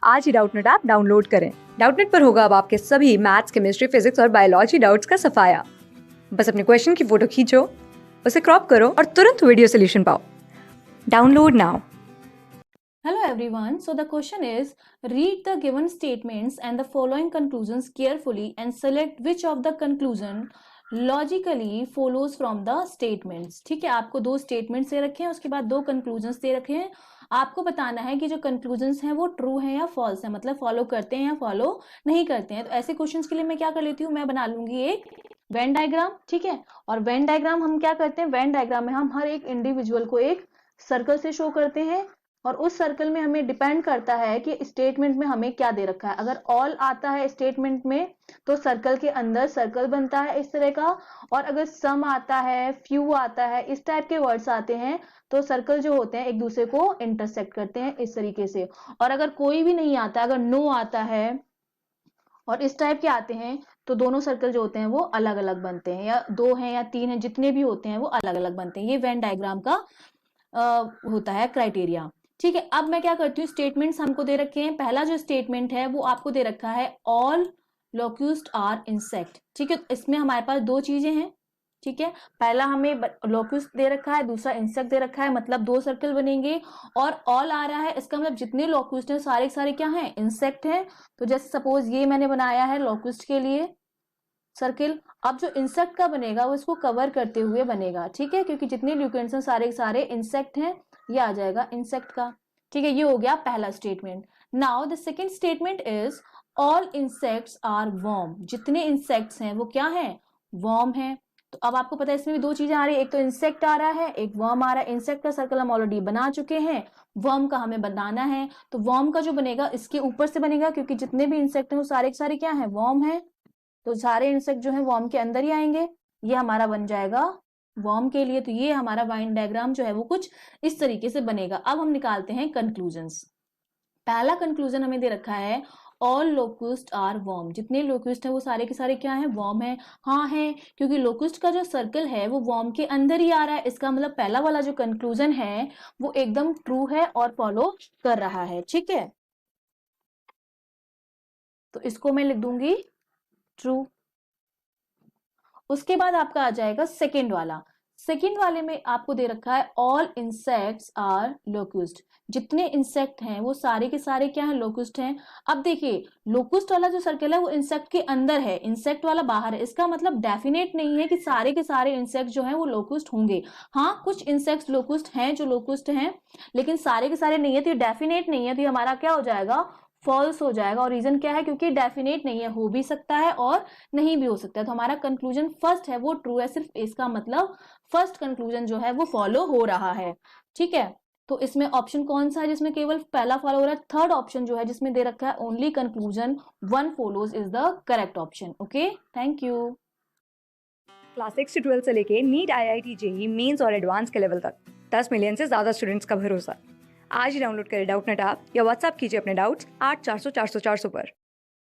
आज ही Doubtnut app download करें। Doubtnut पर होगा अब आपके सभी मैथ्स, केमिस्ट्री, फिजिक्स और बायोलॉजी डाउट्स का सफाया। बस अपने क्वेश्चन की फोटो खींचो, उसे क्रॉप करो और तुरंत वीडियो सोल्यूशन पाओ। Download now. Hello everyone. So the question is, read the given statements and the following conclusions carefully and select which of the conclusion logically follows from the statements. ठीक है, आपको दो statements दे रखे हैं, उसके बाद दो conclusions दे रखे हैं। आपको बताना है कि जो conclusions हैं वो true हैं या false हैं, मतलब follow करते हैं या follow नहीं करते हैं। तो ऐसे questions के लिए मैं क्या कर लेती हूँ, मैं बना लूंगी एक Venn diagram। ठीक है, और Venn diagram हम क्या करते हैं, Venn diagram में हम हर एक इंडिविजुअल को एक सर्कल से शो करते हैं और उस सर्कल में हमें डिपेंड करता है कि स्टेटमेंट में हमें क्या दे रखा है। अगर ऑल आता है स्टेटमेंट में तो सर्कल के अंदर सर्कल बनता है इस तरह का, और अगर सम आता है, फ्यू आता है, इस टाइप के वर्ड्स आते हैं तो सर्कल जो होते हैं एक दूसरे को इंटरसेक्ट करते हैं इस तरीके से। और अगर कोई भी नहीं आता, अगर नो आता है और इस टाइप के आते हैं तो दोनों सर्कल जो होते हैं वो अलग अलग बनते हैं, या दो हैं या तीन हैं, जितने भी होते हैं वो अलग अलग बनते हैं। ये वेन डायग्राम का होता है क्राइटेरिया। ठीक है, अब मैं क्या करती हूँ, स्टेटमेंट्स हमको दे रखे हैं। पहला जो स्टेटमेंट है वो आपको दे रखा है ऑल लोक्यूस्ट आर इंसेक्ट। ठीक है, इसमें हमारे पास दो चीजें हैं। ठीक है, पहला हमें लोक्यूस्ट दे रखा है, दूसरा इंसेक्ट दे रखा है, मतलब दो सर्कल बनेंगे। और ऑल आ रहा है, इसका मतलब जितने लोक्यूस्ट हैं सारे के सारे क्या हैं, इंसेक्ट हैं। तो जैसे सपोज ये मैंने बनाया है लोक्यूस्ट के लिए सर्किल। अब जो इंसेक्ट का बनेगा वो इसको कवर करते हुए बनेगा। ठीक है, क्योंकि जितने ल्यूकेंट्स हैं सारे सारे इंसेक्ट हैं, ये आ जाएगा इंसेक्ट का। ठीक है, ये हो गया पहला statement. Now the second statement is all insects are worm. जितने इंसेक्ट्स हैं वो क्या है, वर्म है। तो अब आपको पता है इसमें भी दो चीजें आ रही है, एक तो इंसेक्ट आ रहा है, एक वर्म आ रहा है। इंसेक्ट का सर्कल हम ऑलरेडी बना चुके हैं, वर्म का हमें बनाना है। तो वर्म का जो बनेगा इसके ऊपर से बनेगा, क्योंकि जितने भी इंसेक्ट हैं वो सारे के सारे क्या है, वर्म है। तो सारे इंसेक्ट जो है वर्म के अंदर ही आएंगे। ये हमारा बन जाएगा वर्म के लिए। तो ये हमारा वाइन डायग्राम जो है वो कुछ इस तरीके से बनेगा। अब हम निकालते हैं कंक्लूजन्स। पहला कंक्लूजन हमें दे रखा है ऑल लोक्यूस्ट आर वर्म। जितने लोक्यूस्ट है वो सारे के सारे क्या है, वर्म है। हाँ है, क्योंकि लोक्यूस्ट का जो सर्कल है वो वर्म के अंदर ही आ रहा है। इसका मतलब पहला वाला जो कंक्लूजन है वो एकदम ट्रू है और फॉलो कर रहा है। ठीक है, तो इसको मैं लिख दूंगी ट्रू। उसके बाद आपका आ जाएगा सेकेंड वाला। सेकेंड वाले में आपको दे रखा है ऑल इंसेक्ट्स आर लोक्यूस्ट। जितने इंसेक्ट हैं वो सारे के सारे क्या हैं, लोक्यूस्ट हैं। अब देखिए, लोक्यूस्ट वाला जो सर्कल है वो इंसेक्ट के अंदर है, इंसेक्ट वाला बाहर है। इसका मतलब डेफिनेट नहीं है कि सारे के सारे इंसेक्ट जो हैं वो लोक्यूस्ट होंगे। हाँ, कुछ इंसेक्ट लोक्यूस्ट हैं जो लोक्यूस्ट हैं, लेकिन सारे के सारे नहीं है। तो ये डेफिनेट नहीं है, तो ये हमारा क्या हो जाएगा, फॉल्स हो जाएगा। और रीजन क्या है, क्योंकि डेफिनेट नहीं है, हो भी सकता है और नहीं भी हो सकता है। तो हमारा कंक्लूजन फर्स्ट है वो ट्रू है, सिर्फ इसका मतलब फर्स्ट कंक्लूजन जो है वो फॉलो हो रहा है। ठीक है, तो इसमें ऑप्शन कौन सा है जिसमें केवल पहला फॉलो हो रहा है, थर्ड ऑप्शन जो है जिसमें दे रखा है only conclusion one follows is the correct option. Okay, thank you. Class 6 से 12 से लेके नीट, IIT, JEE मेंस और एडवांस के लेवल तक 10 मिलियन से ज्यादा स्टूडेंट्स का भरोसा। आज ही डाउनलोड करें डाउटनेट ऐप या व्हाट्सएप कीजिए अपने डाउट्स 8400 400 400 पर।